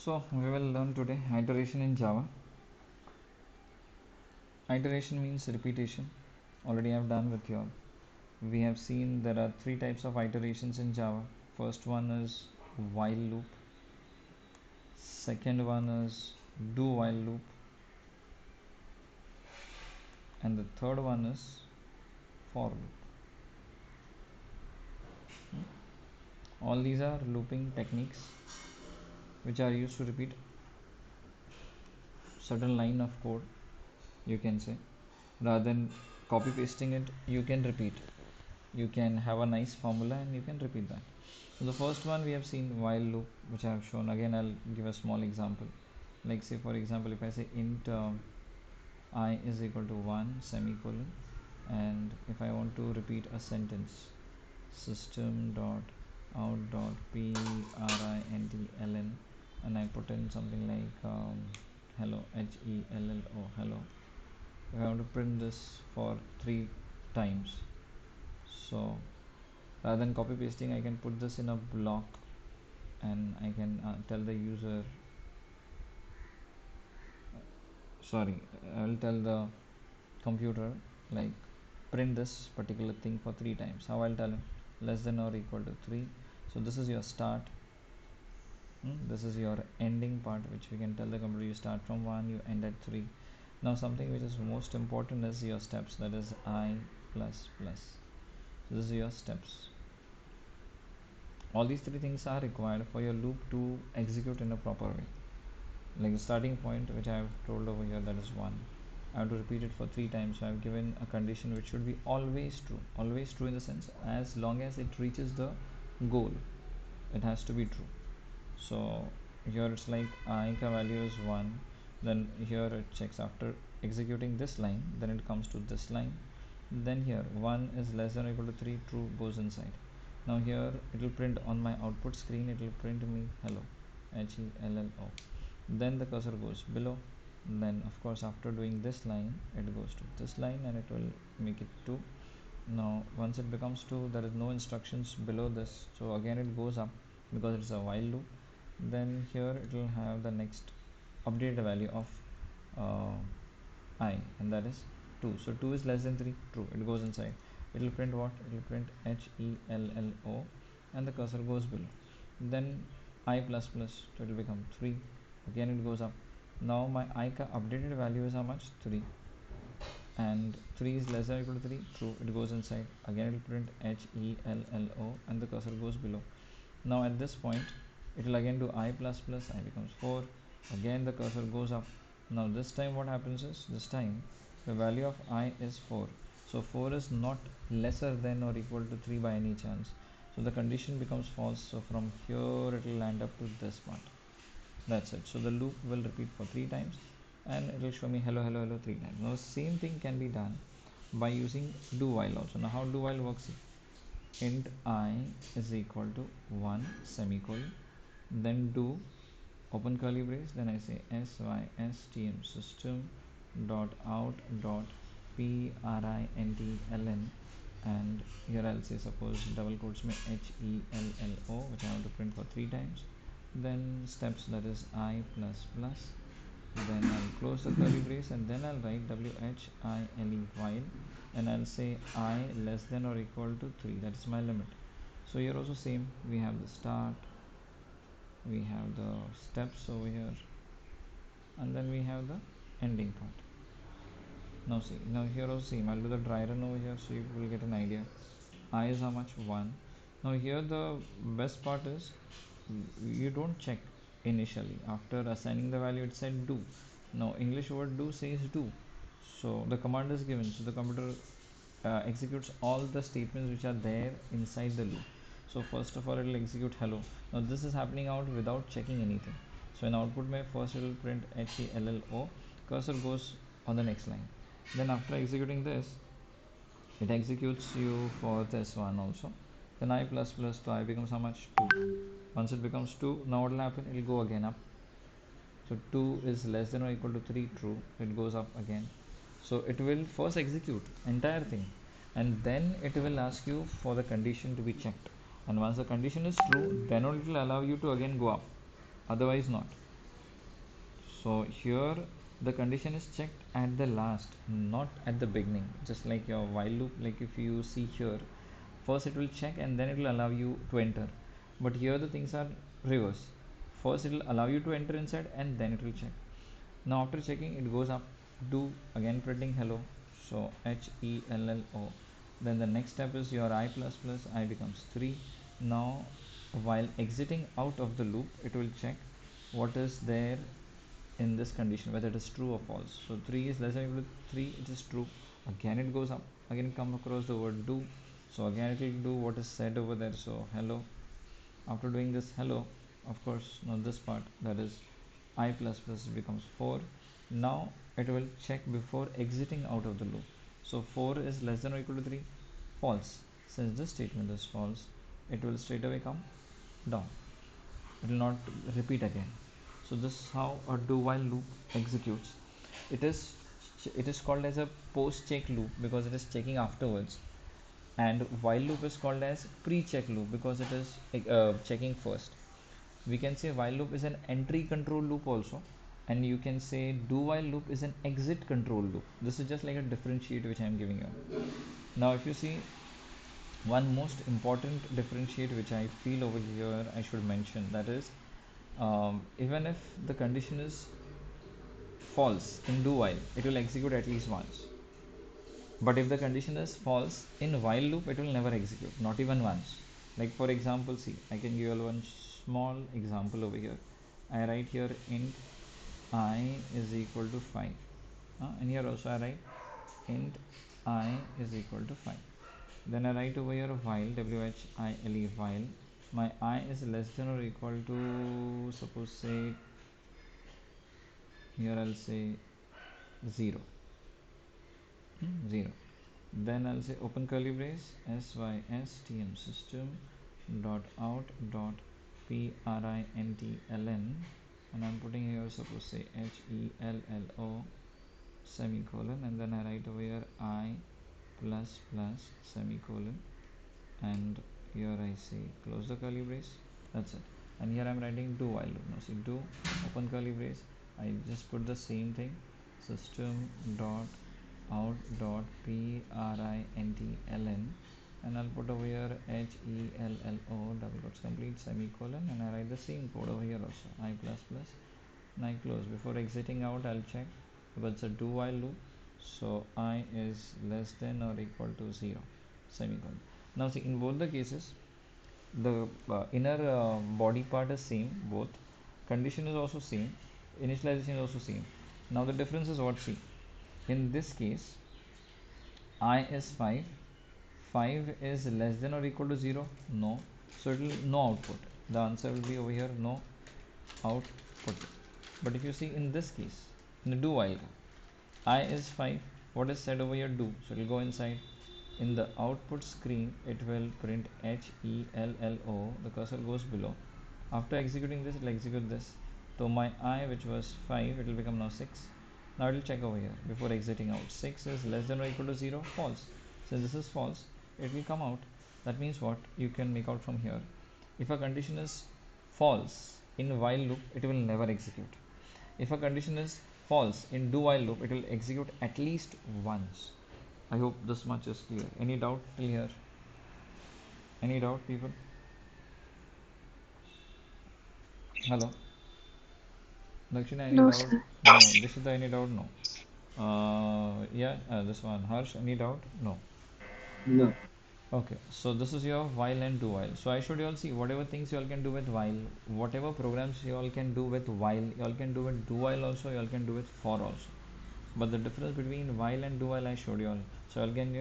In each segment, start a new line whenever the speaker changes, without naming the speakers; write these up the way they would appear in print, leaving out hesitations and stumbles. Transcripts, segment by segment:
So we will learn today iteration in Java. Iteration means repetition. Already I have done with you all. We have seen there are three types of iterations in Java. First one is while loop. Second one is do while loop. And the third one is for loop. All these are looping techniques which are used to repeat certain line of code, you can say. Rather than copy pasting it, you can repeat. You can have a nice formula and you can repeat that. So the first one we have seen while loop, which I have shown. Again, I'll give a small example. Like say for example, if I say int I is equal to 1 semicolon, and if I want to repeat a sentence, system dot out dot println, and I put in something like hello, hello, hello. If I want to print this for 3 times, so rather than copy pasting, I can put this in a block and I can tell the user, sorry, I will tell the computer like print this particular thing for 3 times. How I'll tell him? Less than or equal to 3. So this is your start, this is your ending part, which we can tell the computer you start from 1, you end at 3. Now something which is most important is your steps, that is I plus plus. So this is your steps. All these 3 things are required for your loop to execute in a proper way. Like the starting point, which I have told over here, that is 1. I have to repeat it for 3 times, so I have given a condition which should be always true in the sense as long as it reaches the goal, it has to be true. So here it's like I ka value is 1, then here it checks after executing this line, then it comes to this line, then here 1 is less than or equal to 3, true, goes inside. Now here it will print on my output screen, it will print me hello, hello. Then the cursor goes below, then of course after doing this line it goes to this line and it will make it 2. Now once it becomes 2, there is no instructions below this, so again it goes up because it's a while loop. Then here it will have the next updated value of I, and that is 2. So 2 is less than 3, true, it goes inside. It will print what? It will print hello, and the cursor goes below. Then I plus plus, so it will become 3, again it goes up. Now my I ka updated value is how much? 3, and 3 is less than or equal to 3, true, it goes inside. Again it will print hello, and the cursor goes below. Now at this point it will again do I plus plus, I becomes 4, again the cursor goes up. Now this time what happens is, this time the value of I is 4, so 4 is not lesser than or equal to 3 by any chance, so the condition becomes false. So from here it will land up to this part. That's it. So the loop will repeat for 3 times and it will show me hello, hello, hello 3 times. Now the same thing can be done by using do while also. Now how do while works? Int I is equal to 1 semicolon, then do open curly brace, then I say system system dot out dot println, and here I'll say suppose double quotes में hello, which I want to print for 3 times. Then steps, that is I plus plus, then I'll close the curly brace and then I'll write while, and I'll say I less than or equal to 3, that is my limit. So here also same, we have the start, we have the steps over here, and then we have the ending part. Now see, now here also same, I'll do the dry run over here so you will get an idea. I is how much? 1. Now here the best part is you don't check initially. After assigning the value it said do. Now English word do says do, so the command is given, so the computer executes all the statements which are there inside the loop. So first of all it will execute hello. Now this is happening out without checking anything. So in output may first it will print hello, cursor goes on the next line. Then after executing this, it executes you for this one also. Then I plus plus to I becomes how much? 2. Once it becomes 2, now what will happen? It will go again up. So 2 is less than or equal to 3, true, it goes up again. So it will first execute entire thing and then it will ask you for the condition to be checked, and once the condition is true, then only it will allow you to again go up, otherwise not. So here the condition is checked at the last, not at the beginning. Just like your while loop, like if you see here, first it will check and then it will allow you to enter. But here the things are reverse. First it will allow you to enter inside and then it will check. Now after checking it goes up, do again printing hello. So HELLO. Then the next step is your I plus plus I becomes 3. Now while exiting out of the loop it will check what is there in this condition, whether it is true or false. So 3 is less than or equal to 3, it is true. Again it goes up, again it comes across the word do. So again it will do what is said over there, so hello. After doing this hello, of course, now this part, that is I plus plus becomes 4. Now it will check before exiting out of the loop. So 4 is less than or equal to 3, false. Since this statement is false, it will straight away come down, it will not repeat again. So this is how a do while loop executes. It is called as a post check loop because it is checking afterwards, and while loop is called as pre check loop because it is checking first. We can say while loop is an entry control loop also, and you can say do while loop is an exit control loop. This is just like a differentiate which I am giving you. Now if you see, one most important differentiate which I feel over here I should mention, that is, even if the condition is false in do while, it will execute at least once. But if the condition is false in while loop, it will never execute, not even once. Like for example, see, I can give you one small example over here. I write here int I is equal to 5. And here also I write int I is equal to 5. Then I write over here while, while, while my I is less than or equal to, suppose say, here I'll say 0. 0. Then I'll say open curly brace system system dot out dot println, and I'm putting here, suppose say, hello semicolon, and then I write over here I plus plus semicolon, and here I say close the curly brace. That's it. And here I'm writing do while loop. Now see, do open curly brace, I just put the same thing, system dot out dot println, and I'll put over here hello double quotes complete semicolon, and I write the same code over here also, I plus plus, and I close. Before exiting out I'll check because it's a do while loop, so I is less than or equal to 0 semicolon. Now see, in both the cases the inner body part is same, both condition is also same, initialization is also same. Now the difference is what, see, in this case I is 5, 5 is less than or equal to 0, no, so it will no output, the answer will be over here no output. But if you see in this case, in the do while, I is 5, what is said over here, do, so it will go inside. In the output screen it will print hello, the cursor goes below. After executing this, it will execute this. So my I, which was 5, it will become now 6. Now it will check over here before exiting out. 6 is less than or equal to 0, false. Since this is false, it will come out. That means what? You can make out from here. If a condition is false in while loop, it will never execute. If a condition is false in do while loop, it will execute at least once. I hope this much is clear. Any doubt till here? Any doubt, people? Hello? Lakshina, any
No,
doubt?
sir.
No. Dishita, any doubt? No. Yeah, this one. Harsh, any doubt? No.
No.
Okay, so this is your while and do while. So I should you all see whatever things you all can do with while, whatever programs you all can do with while, you all can do with do while also, you all can do with for also. But the difference between while and do while I showed you all. So you can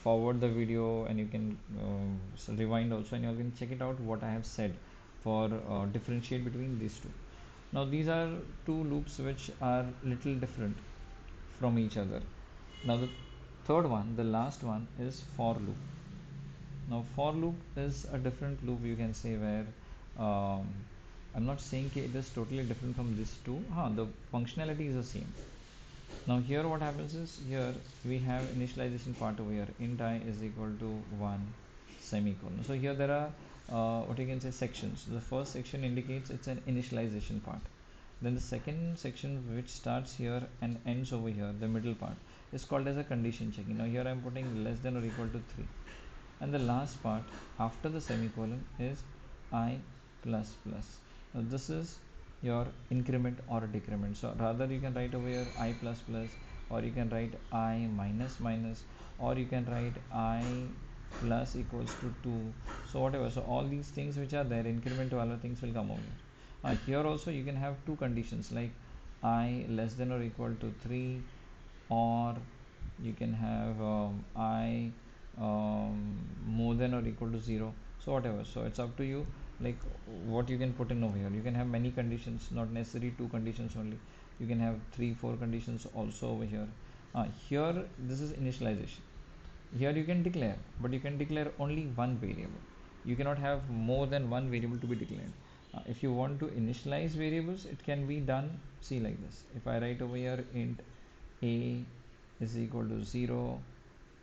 forward the video, and you can rewind also, and you all can check it out what I have said for differentiate between these two. Now these are two loops which are little different from each other. Now the third one, the last one, is for loop. Now for loop is a different loop, you can say, where um, I'm not saying it is totally different from these two. The functionality is the same. Now here what happens is, here we have initialization part over here, int I is equal to 1 semicolon. So here there are what you can say sections. The first section indicates it's an initialization part. Then the second section, which starts here and ends over here, the middle part, is called as a condition checking. Now here I'm putting less than or equal to 3, and the last part after the semicolon is I plus plus. Now this is your increment or decrement. So rather you can write over here I plus plus, or you can write I minus minus, or you can write I plus equals to 2. So whatever, so all these things which are there, increment to other things will come over here. Here also you can have two conditions, like I less than or equal to 3, or you can have I more than or equal to 0. So whatever, so it's up to you, like what you can put in over here. You can have many conditions, not necessarily two conditions only. You can have 3 4 conditions also over here. Here this is initialization. Here you can declare, but you can declare only one variable. You cannot have more than one variable to be declared. If you want to initialize variables, it can be done, see, like this. If I write over here int a is equal to 0,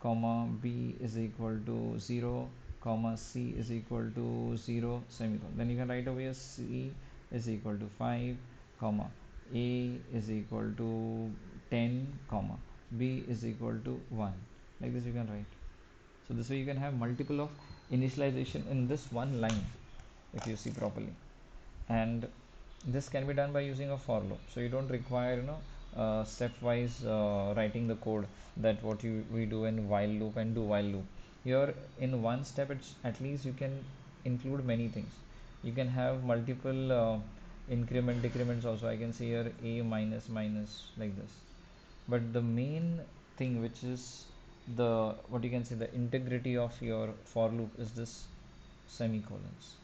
comma b is equal to 0, comma c is equal to 0, semicolon, then you can write over here c is equal to 5, comma a is equal to 10, comma b is equal to 1. Like this you can write. So this way you can have multiple of initialization in this one line, if you see properly. And this can be done by using a for loop, so you don't require stepwise writing the code, that what we do in while loop and do while loop. Here in one step, it's at least you can include many things. You can have multiple increment decrements also. I can see here a minus minus, like this. But the main thing, which is the, what you can say, the integrity of your for loop, is this semicolons.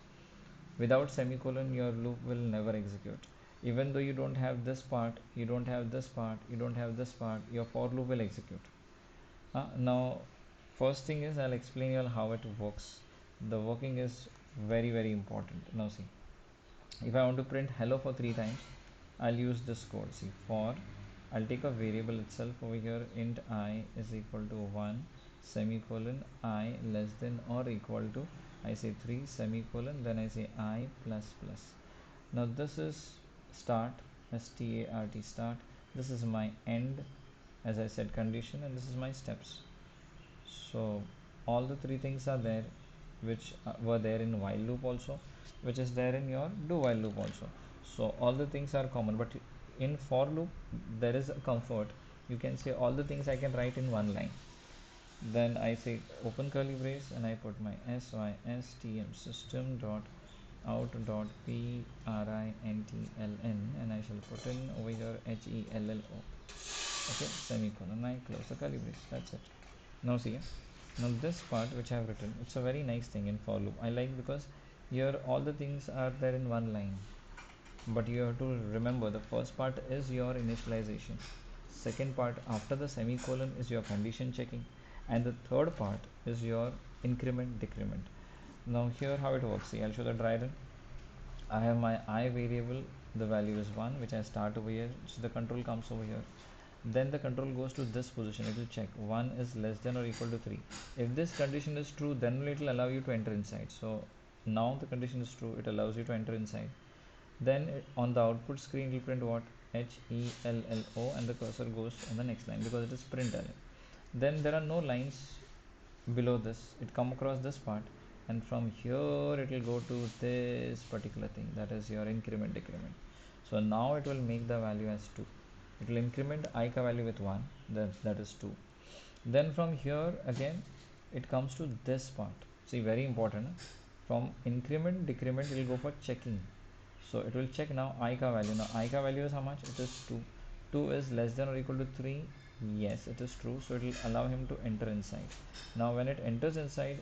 Without semicolon, your loop will never execute. Even though you don't have this part, you don't have this part, you don't have this part, your for loop will execute. Now first thing is, I'll explain you all how it works. The working is very very important. Now see, if I want to print hello for 3 times, I'll use this code. See, for, I'll take a variable itself over here, int I is equal to 1, semicolon I less than or equal to, I say 3, semicolon, then I say I plus plus. Now this is start, start, start. This is my end, as I said, condition, and this is my steps. So all the three things are there, which were there in while loop also, which is there in your do while loop also. So all the things are common, but in for loop there is a comfort. You can say all the things I can write in one line. Then I say open curly brace, and I put my system system dot out dot println, and I shall put in over here hello. Okay, semicolon, I close the curly brace. That's it. Now see, now this part which I have written, it's a very nice thing in for loop. I like, because here all the things are there in one line, but you have to remember the first part is your initialization, second part after the semicolon is your condition checking, and the third part is your increment decrement. Now here how it works, see, I'll show the dry run. I have my I variable, the value is 1, which I start over here, so the control comes over here. Then the control goes to this position, it will check 1 is less than or equal to 3. If this condition is true, then it will allow you to enter inside. So now the condition is true, it allows you to enter inside. Then on the output screen, it will print what? hello, and the cursor goes on the next line, because it is println. Then there are no lines below this, it come across this part, and from here it will go to this particular thing, that is your increment decrement. So now it will make the value as 2. It will increment I ka value with 1, that is 2. Then from here again it comes to this part. See, very important, from increment decrement it will go for checking. So it will check now I ka value. Now I ka value is how much? It is 2. 2 is less than or equal to 3. Yes, it is true. So it will allow him to enter inside. Now when it enters inside,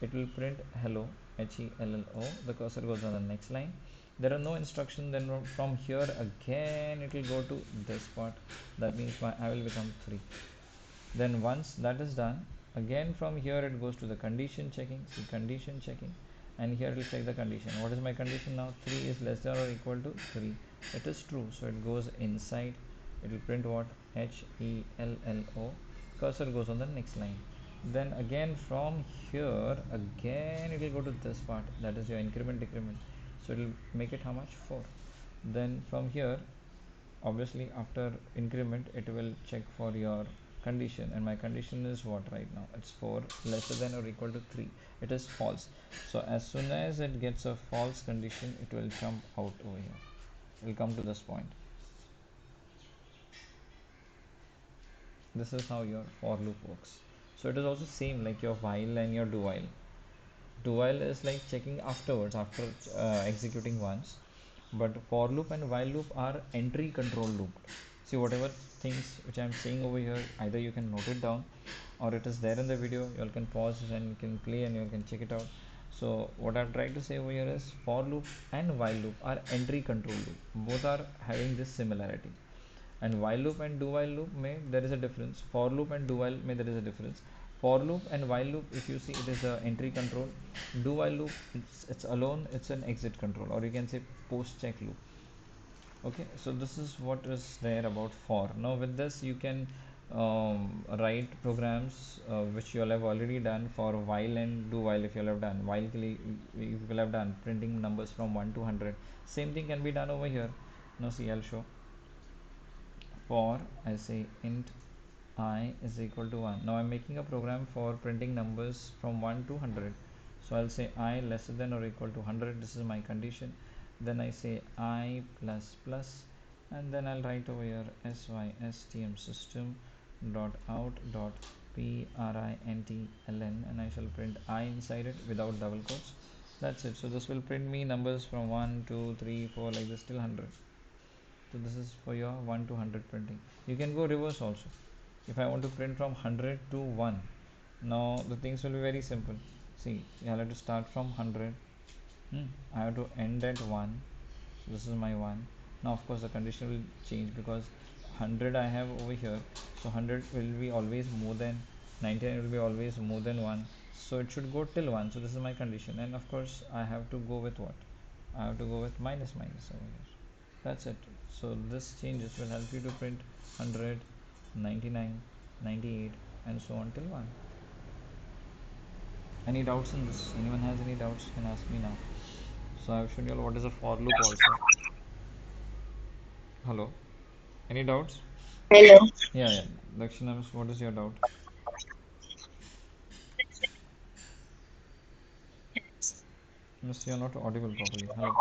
it will print hello, hello. The cursor goes on the next line. There are no instruction. Then from here again it will go to this part. That means my I will become 3. Then once that is done, again from here it goes to the condition checking. See, condition checking, and here it will check the condition. What is my condition now? 3 is less than or equal to 3. It is true, so it goes inside. It will print what? hello. Cursor goes on the next line. Then again from here again it will go to this part, that is your increment decrement. So it will make it how much? 4. Then from here obviously after increment it will check for your condition, and my condition is what right now, it's 4 lesser than or equal to 3, it is false. So as soon as it gets a false condition, it will jump out over here. We'll come to this point. This is how your for loop works. So it is also same like your while and your do while. Do while is like checking afterwards, after executing once, but for loop and while loop are entry control loop. See, whatever things which I'm saying over here, either you can note it down or it is there in the video, you all can pause and you can play and you can check it out. So what I'm trying to say over here is for loop and while loop are entry control loop, both are having this similarity. And while loop and do while loop may there is a difference, for loop and do while may there is a difference. For loop and while loop, if you see, it is a entry control. Do while loop, it's alone, it's an exit control, or you can say post check loop. Okay, so this is what is there about for. Now with this you can write programs which you all have already done for while and do while. If you all have done while, if you will have done printing numbers from 1 to 100, same thing can be done over here. Now see, I'll show. For, I say int I is equal to 1. Now I'm making a program for printing numbers from 1 to 100. So I'll say I lesser than or equal to 100. This is my condition. Then I say I plus plus, and then I'll write over here systm system dot out dot println, and I shall print I inside it without double quotes. That's it. So this will print me numbers from 1 2 3 4 like this till 100. So this is for your 1 to 100 printing. You can go reverse also. If I want to print from 100 to 1, now the things will be very simple. See, I have to start from 100. I have to end at 1. So this is my 1. Now of course the condition will change because 100 I have over here. So 100 will be always more than 99, will be always more than 1. So it should go till 1. So this is my condition. And of course I have to go with what? I have to go with minus minus over here. That's it. So this changes will help you to print 100, 99, 98 and so on till 1. Any doubts in this? Anyone has any doubts can ask me now. So I've shown you all what is a for loop also. Hello? Any doubts?
Hello.
Yeah, yeah. Dakshina, what is your doubt? Miss, you're not audible properly. Hello?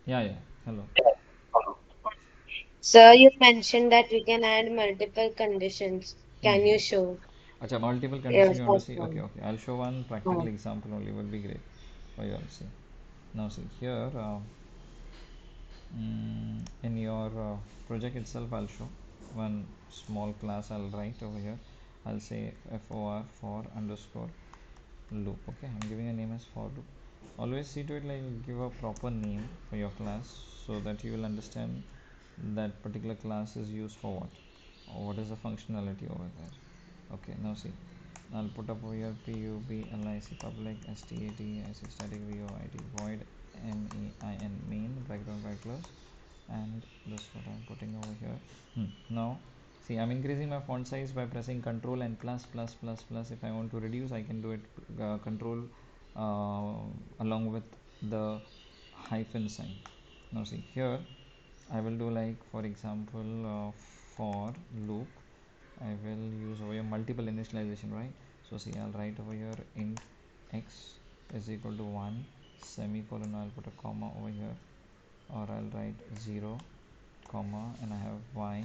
Yeah, yeah. Hello.
Sir, you mentioned that we can add multiple conditions. Can
Mm-hmm.
you show
Acha, multiple
your
condition you want to
first
see? Okay,
one?
okay. I'll show one practical
Oh.
example only. Will be great for you all to see. Now see here. In your project itself, I'll show one small class. I'll write over here. I'll say for underscore loop. Okay, I'm giving a name as for loop. Always see to it like give a proper name for your class so that you will understand that particular class is used for what, or what is the functionality over there. Okay, now see, I'll put up over here pub public static void main background by close, and this what I'm putting over here. Now see, I'm increasing my font size by pressing control and plus plus plus plus. If I want to reduce, I can do it control along with the hyphen sign. Now see here, I will do like for example for loop, I will use over here multiple initialization, right? So see, I'll write over here int x is equal to 1 semicolon, I'll put a comma over here, or I'll write 0 comma, and I have y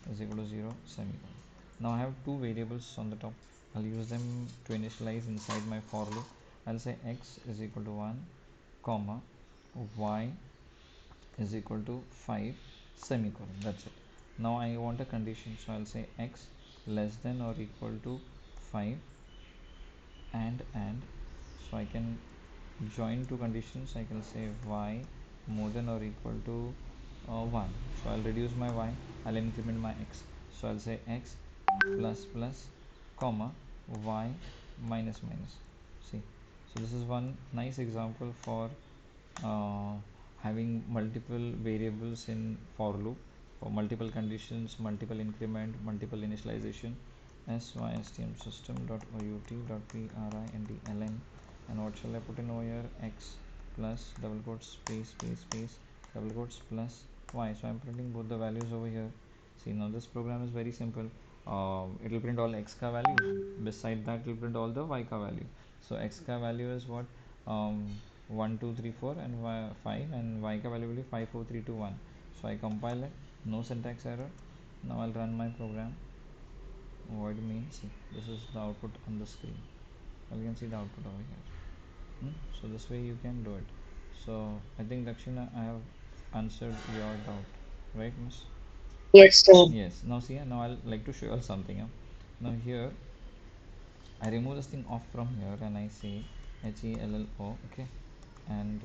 is equal to 0 semicolon. Now I have two variables on the top. I'll use them to initialize inside my for loop. I'll say x is equal to 1 comma y is equal to 5 semicolon. That's it. Now I want a condition, so I'll say x less than or equal to 5 and so I can join two conditions. I can say y more than or equal to 1. So I'll reduce my y, I'll increment my x. So I'll say x plus plus comma y minus minus. See, so this is one nice example for uh, having multiple variables in for loop, for multiple conditions, multiple increment, multiple initialization. Systm system dot out dot println, and what shall I put in over here? X plus double quotes space space space double quotes plus y. So I'm printing both the values over here. See, now this program is very simple. It will print all x ka value. Beside that, it will print all the y ka value. So x ka value is what, 1 2 3 4 and 5, and y ka value will be 5 4 3 2 1. So I compile it, no syntax error. Now I'll run my program. Void main. See, this is the output on the screen. Well, you can see the output over here. So this way you can do it. So I think Dakshina, I have answered your doubt, right, miss?
Yes, sir.
Yes. Now see, now I'll like to show you all something. Now here I remove this thing off from here and I say HELLO, okay, and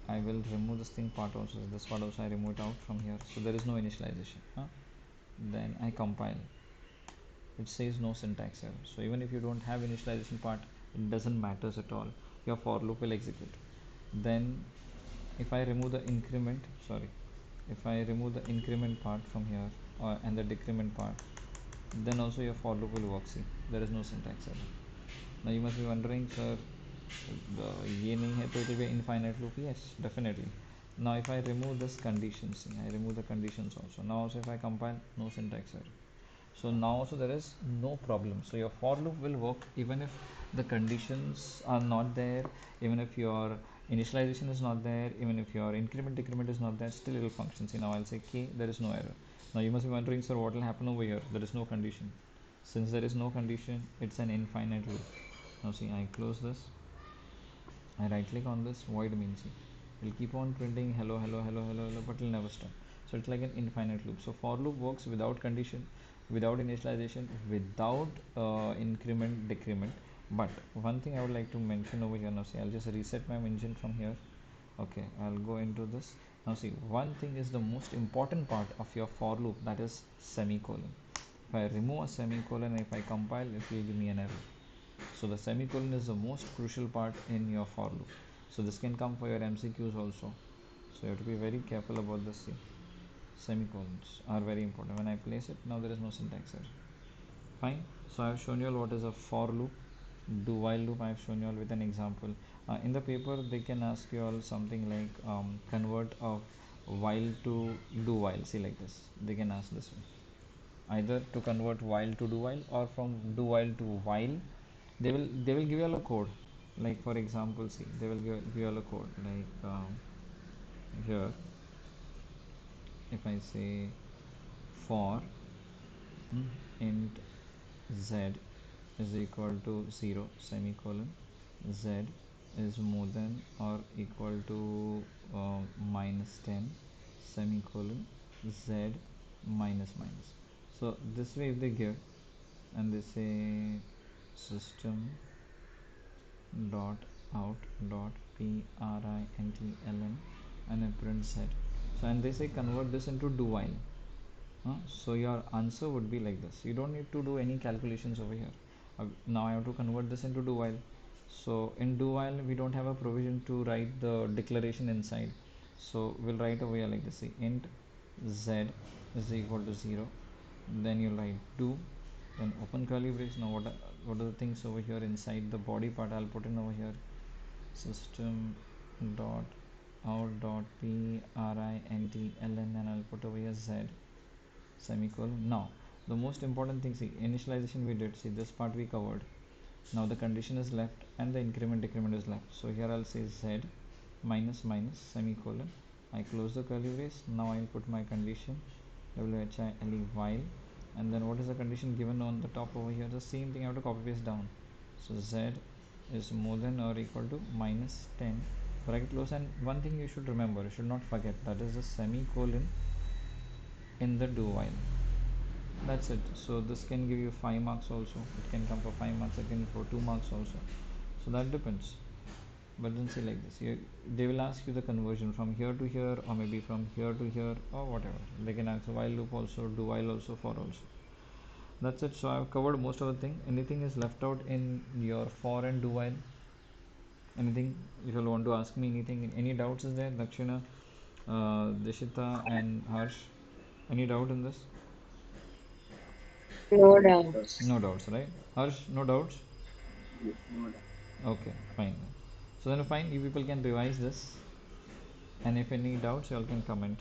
I will remove this thing part also. This part also I remove it out from here, so there is no initialization. Then I compile. It says no syntax error. So even if you don't have initialization part, it doesn't matters at all. Your for loop will execute. Then if I remove the increment, sorry, if I remove the increment part from here, and the decrement part, then also your for loop will work. See, there is no syntax error. Now you must be wondering, sir, ये नहीं है तो it will be infinite loop. Yes, definitely. Now if I remove this condition, see, I remove the conditions also. Now also if I compile, no syntax error. So now also there is no problem. So your for loop will work even if the conditions are not there, even if your initialization is not there, even if your increment decrement is not there, still it will function. See, now I'll say k, there is no error. Now you must be wondering, sir, what will happen over here? There is no condition. Since there is no condition, it's an infinite loop. Now see, I close this, I right click on this, void means it will keep on printing hello hello hello hello hello, but it will never stop. So it's like an infinite loop. So for loop works without condition, without initialization, without increment decrement. But one thing I would like to mention over here, now see, I'll just reset my engine from here. Okay, I'll go into this. Now see, one thing is the most important part of your for loop, that is semicolon. If I remove a semicolon, if I compile, it will give me an error. So the semicolon is the most crucial part in your for loop. So this can come for your MCQs also. So you have to be very careful about this. See, semicolons are very important. When I place it, now there is no syntax error. Fine. So I have shown you all what is a for loop. Do while loop I have shown you all with an example. In the paper they can ask you all something like, convert of while to do while. See, like this. They can ask this one. Either to convert while to do while, or from do while to while. They will give you all a code. Like for example, see, they will give you all a code like, here if I say for, int z is equal to 0 semicolon, z is more than or equal to minus 10 semicolon, z minus minus. So this way if they give and they say system dot out dot println and a print set. So and they say convert this into do while. So your answer would be like this. You don't need to do any calculations over here. Now I have to convert this into do while. So in do while we don't have a provision to write the declaration inside. So we'll write over here like this. See, int z is equal to 0. Then you write do. Then open curly brace. Now what are the things over here inside the body part? I'll put in over here system dot out dot println and I'll put over here z semicolon. Now the most important thing, see, initialization we did, see, this part we covered. Now the condition is left and the increment decrement is left. So here I'll say z minus minus semicolon. I close the curly brace. Now I'll put my condition while while, and then what is the condition given on the top over here? The same thing I have to copy paste down. So z is more than or equal to minus 10 bracket close. And one thing you should remember, you should not forget, that is the semicolon in the do while. That's it. So this can give you 5 marks also. It can come for 5 marks, it can for 2 marks also. So that depends. But then say like this, they will ask you the conversion from here to here, or maybe from here to here, or whatever. They can answer while loop also, do while also, for also. That's it. So I've covered most of the thing. Anything is left out in your for and do while? Anything? If you want to ask me anything, any doubts is there? Dakshina, Dishita and Harsh, any doubt in this?
No doubts.
No doubts, right? Harsh, no doubts? Okay, fine then. So then fine, you people can revise this, and if any doubts, you all can comment.